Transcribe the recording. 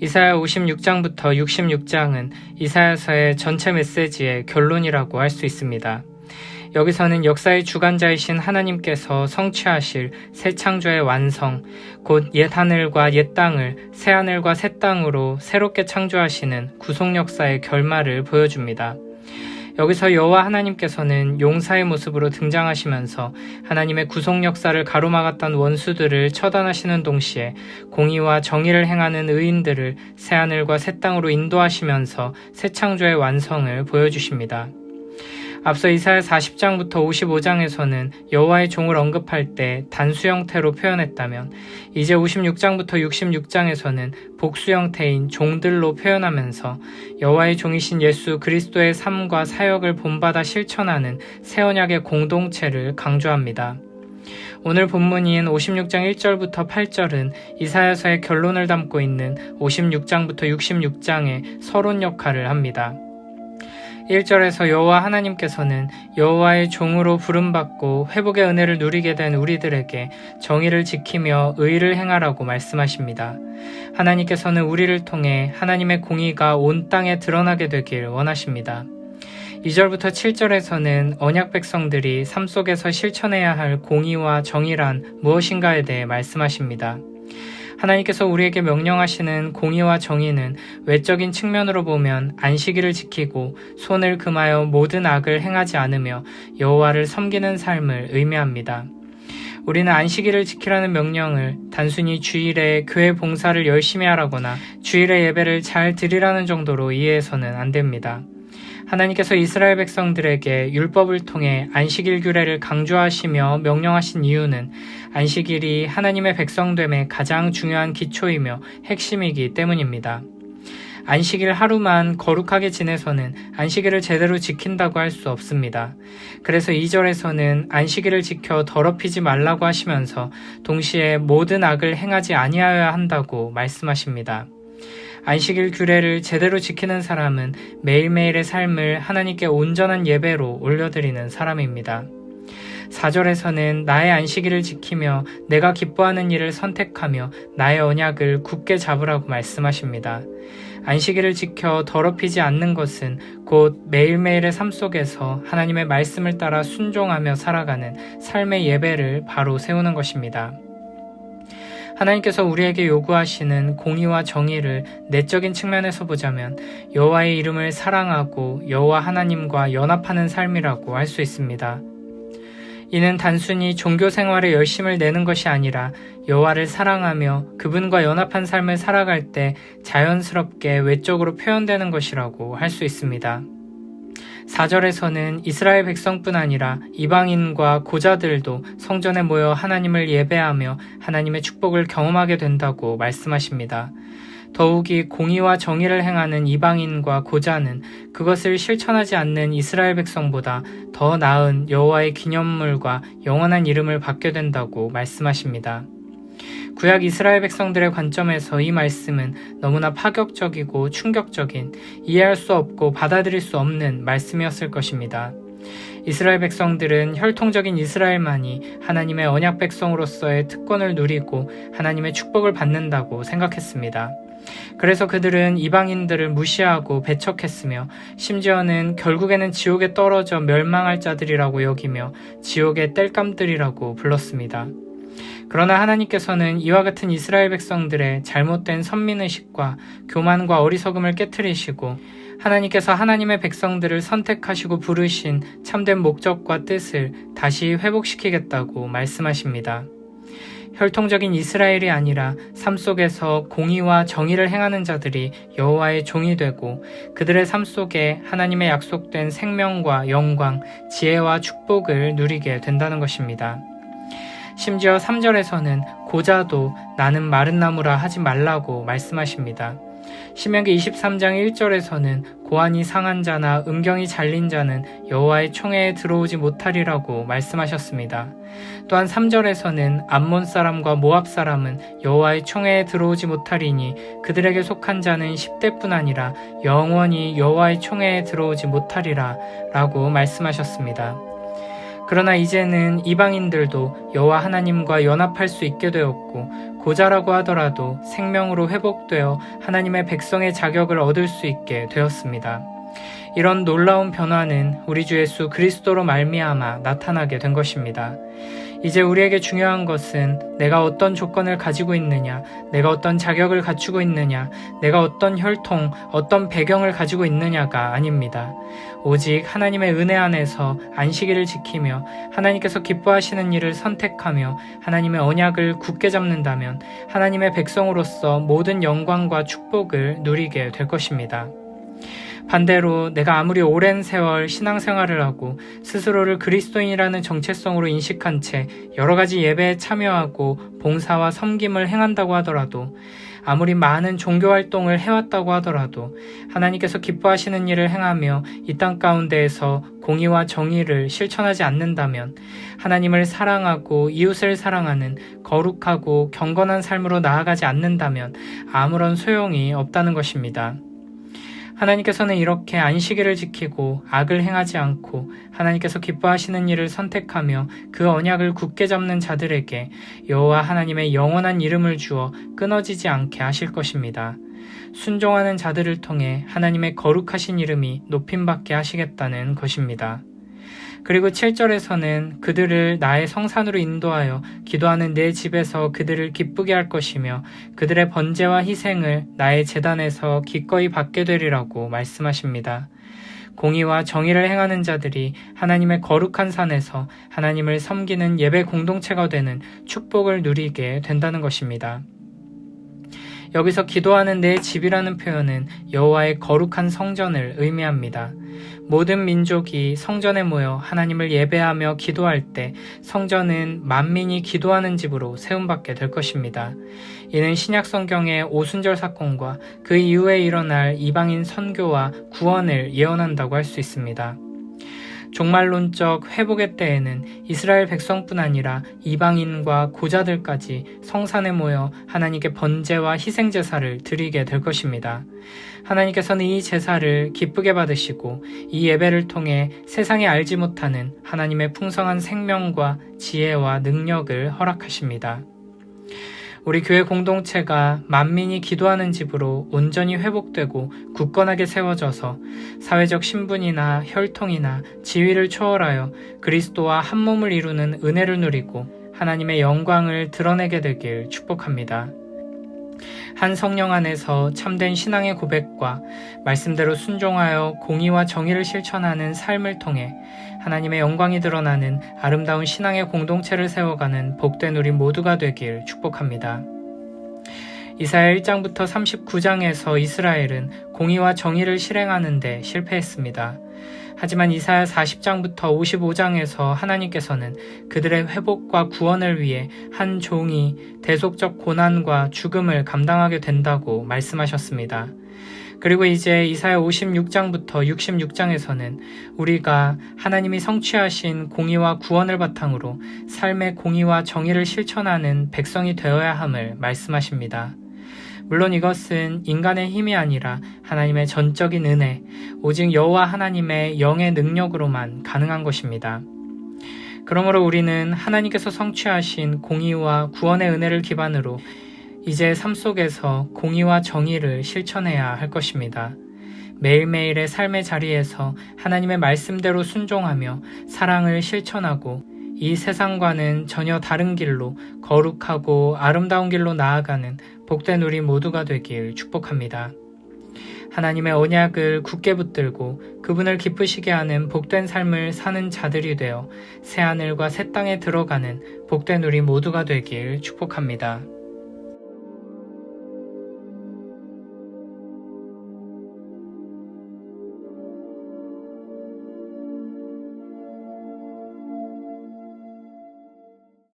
이사야 56장부터 66장은 이사야서의 전체 메시지의 결론이라고 할 수 있습니다. 여기서는 역사의 주관자이신 하나님께서 성취하실 새 창조의 완성, 곧 옛 하늘과 옛 땅을 새 하늘과 새 땅으로 새롭게 창조하시는 구속 역사의 결말을 보여줍니다. 여기서 여호와 하나님께서는 용사의 모습으로 등장하시면서 하나님의 구속 역사를 가로막았던 원수들을 처단하시는 동시에 공의와 정의를 행하는 의인들을 새 하늘과 새 땅으로 인도하시면서 새 창조의 완성을 보여주십니다. 앞서 이사야 40장부터 55장에서는 여호와의 종을 언급할 때 단수 형태로 표현했다면 이제 56장부터 66장에서는 복수 형태인 종들로 표현하면서 여호와의 종이신 예수 그리스도의 삶과 사역을 본받아 실천하는 새 언약의 공동체를 강조합니다. 오늘 본문인 56장 1절부터 8절은 이사야서의 결론을 담고 있는 56장부터 66장의 서론 역할을 합니다. 1절에서 여호와 하나님께서는 여호와의 종으로 부름받고 회복의 은혜를 누리게 된 우리들에게 정의를 지키며 의를 행하라고 말씀하십니다. 하나님께서는 우리를 통해 하나님의 공의가 온 땅에 드러나게 되길 원하십니다. 2절부터 7절에서는 언약 백성들이 삶 속에서 실천해야 할 공의와 정의란 무엇인가에 대해 말씀하십니다. 하나님께서 우리에게 명령하시는 공의와 정의는 외적인 측면으로 보면 안식일을 지키고 손을 금하여 모든 악을 행하지 않으며 여호와를 섬기는 삶을 의미합니다. 우리는 안식일을 지키라는 명령을 단순히 주일에 교회 봉사를 열심히 하라거나 주일에 예배를 잘 드리라는 정도로 이해해서는 안 됩니다. 하나님께서 이스라엘 백성들에게 율법을 통해 안식일 규례를 강조하시며 명령하신 이유는 안식일이 하나님의 백성됨의 가장 중요한 기초이며 핵심이기 때문입니다. 안식일 하루만 거룩하게 지내서는 안식일을 제대로 지킨다고 할 수 없습니다. 그래서 2절에서는 안식일을 지켜 더럽히지 말라고 하시면서 동시에 모든 악을 행하지 아니하여야 한다고 말씀하십니다. 안식일 규례를 제대로 지키는 사람은 매일매일의 삶을 하나님께 온전한 예배로 올려드리는 사람입니다. 4절에서는 나의 안식일을 지키며 내가 기뻐하는 일을 선택하며 나의 언약을 굳게 잡으라고 말씀하십니다. 안식일을 지켜 더럽히지 않는 것은 곧 매일매일의 삶 속에서 하나님의 말씀을 따라 순종하며 살아가는 삶의 예배를 바로 세우는 것입니다. 하나님께서 우리에게 요구하시는 공의와 정의를 내적인 측면에서 보자면 여호와의 이름을 사랑하고 여호와 하나님과 연합하는 삶이라고 할 수 있습니다. 이는 단순히 종교 생활에 열심을 내는 것이 아니라 여호와를 사랑하며 그분과 연합한 삶을 살아갈 때 자연스럽게 외적으로 표현되는 것이라고 할 수 있습니다. 4절에서는 이스라엘 백성뿐 아니라 이방인과 고자들도 성전에 모여 하나님을 예배하며 하나님의 축복을 경험하게 된다고 말씀하십니다. 더욱이 공의와 정의를 행하는 이방인과 고자는 그것을 실천하지 않는 이스라엘 백성보다 더 나은 여호와의 기념물과 영원한 이름을 받게 된다고 말씀하십니다. 구약 이스라엘 백성들의 관점에서 이 말씀은 너무나 파격적이고 충격적인, 이해할 수 없고 받아들일 수 없는 말씀이었을 것입니다. 이스라엘 백성들은 혈통적인 이스라엘만이 하나님의 언약 백성으로서의 특권을 누리고 하나님의 축복을 받는다고 생각했습니다. 그래서 그들은 이방인들을 무시하고 배척했으며 심지어는 결국에는 지옥에 떨어져 멸망할 자들이라고 여기며 지옥의 땔감들이라고 불렀습니다. 그러나 하나님께서는 이와 같은 이스라엘 백성들의 잘못된 선민의식과 교만과 어리석음을 깨트리시고 하나님께서 하나님의 백성들을 선택하시고 부르신 참된 목적과 뜻을 다시 회복시키겠다고 말씀하십니다. 혈통적인 이스라엘이 아니라 삶 속에서 공의와 정의를 행하는 자들이 여호와의 종이 되고 그들의 삶 속에 하나님의 약속된 생명과 영광, 지혜와 축복을 누리게 된다는 것입니다. 심지어 3절에서는 고자도 나는 마른 나무라 하지 말라고 말씀하십니다. 신명기 23장 1절에서는 고안이 상한 자나 음경이 잘린 자는 여호와의 총회에 들어오지 못하리라고 말씀하셨습니다. 또한 3절에서는 암몬 사람과 모압 사람은 여호와의 총회에 들어오지 못하리니 그들에게 속한 자는 10대뿐 아니라 영원히 여호와의 총회에 들어오지 못하리라 라고 말씀하셨습니다. 그러나 이제는 이방인들도 여호와 하나님과 연합할 수 있게 되었고 고자라고 하더라도 생명으로 회복되어 하나님의 백성의 자격을 얻을 수 있게 되었습니다. 이런 놀라운 변화는 우리 주 예수 그리스도로 말미암아 나타나게 된 것입니다. 이제 우리에게 중요한 것은 내가 어떤 조건을 가지고 있느냐, 내가 어떤 자격을 갖추고 있느냐, 내가 어떤 혈통, 어떤 배경을 가지고 있느냐가 아닙니다. 오직 하나님의 은혜 안에서 안식일을 지키며 하나님께서 기뻐하시는 일을 선택하며 하나님의 언약을 굳게 잡는다면 하나님의 백성으로서 모든 영광과 축복을 누리게 될 것입니다. 반대로 내가 아무리 오랜 세월 신앙생활을 하고 스스로를 그리스도인이라는 정체성으로 인식한 채 여러 가지 예배에 참여하고 봉사와 섬김을 행한다고 하더라도, 아무리 많은 종교활동을 해왔다고 하더라도 하나님께서 기뻐하시는 일을 행하며 이 땅 가운데에서 공의와 정의를 실천하지 않는다면, 하나님을 사랑하고 이웃을 사랑하는 거룩하고 경건한 삶으로 나아가지 않는다면 아무런 소용이 없다는 것입니다. 하나님께서는 이렇게 안식일을 지키고 악을 행하지 않고 하나님께서 기뻐하시는 일을 선택하며 그 언약을 굳게 잡는 자들에게 여호와 하나님의 영원한 이름을 주어 끊어지지 않게 하실 것입니다. 순종하는 자들을 통해 하나님의 거룩하신 이름이 높임받게 하시겠다는 것입니다. 그리고 7절에서는 그들을 나의 성산으로 인도하여 기도하는 내 집에서 그들을 기쁘게 할 것이며 그들의 번제와 희생을 나의 제단에서 기꺼이 받게 되리라고 말씀하십니다. 공의와 정의를 행하는 자들이 하나님의 거룩한 산에서 하나님을 섬기는 예배 공동체가 되는 축복을 누리게 된다는 것입니다. 여기서 기도하는 내 집이라는 표현은 여호와의 거룩한 성전을 의미합니다. 모든 민족이 성전에 모여 하나님을 예배하며 기도할 때 성전은 만민이 기도하는 집으로 세움받게 될 것입니다. 이는 신약 성경의 오순절 사건과 그 이후에 일어날 이방인 선교와 구원을 예언한다고 할 수 있습니다. 종말론적 회복의 때에는 이스라엘 백성뿐 아니라 이방인과 고자들까지 성산에 모여 하나님께 번제와 희생제사를 드리게 될 것입니다. 하나님께서는 이 제사를 기쁘게 받으시고 이 예배를 통해 세상에 알지 못하는 하나님의 풍성한 생명과 지혜와 능력을 허락하십니다. 우리 교회 공동체가 만민이 기도하는 집으로 온전히 회복되고 굳건하게 세워져서 사회적 신분이나 혈통이나 지위를 초월하여 그리스도와 한 몸을 이루는 은혜를 누리고 하나님의 영광을 드러내게 되길 축복합니다. 한 성령 안에서 참된 신앙의 고백과 말씀대로 순종하여 공의와 정의를 실천하는 삶을 통해 하나님의 영광이 드러나는 아름다운 신앙의 공동체를 세워가는 복된 우리 모두가 되길 축복합니다. 이사야 1장부터 39장에서 이스라엘은 공의와 정의를 실행하는 데 실패했습니다. 하지만 이사야 40장부터 55장에서 하나님께서는 그들의 회복과 구원을 위해 한 종이 대속적 고난과 죽음을 감당하게 된다고 말씀하셨습니다. 그리고 이제 이사야 56장부터 66장에서는 우리가 하나님이 성취하신 공의와 구원을 바탕으로 삶의 공의와 정의를 실천하는 백성이 되어야 함을 말씀하십니다. 물론 이것은 인간의 힘이 아니라 하나님의 전적인 은혜, 오직 여호와 하나님의 영의 능력으로만 가능한 것입니다. 그러므로 우리는 하나님께서 성취하신 공의와 구원의 은혜를 기반으로 이제 삶 속에서 공의와 정의를 실천해야 할 것입니다. 매일매일의 삶의 자리에서 하나님의 말씀대로 순종하며 사랑을 실천하고 이 세상과는 전혀 다른 길로 거룩하고 아름다운 길로 나아가는 복된 우리 모두가 되길 축복합니다. 하나님의 언약을 굳게 붙들고 그분을 기쁘시게 하는 복된 삶을 사는 자들이 되어 새하늘과 새 땅에 들어가는 복된 우리 모두가 되길 축복합니다.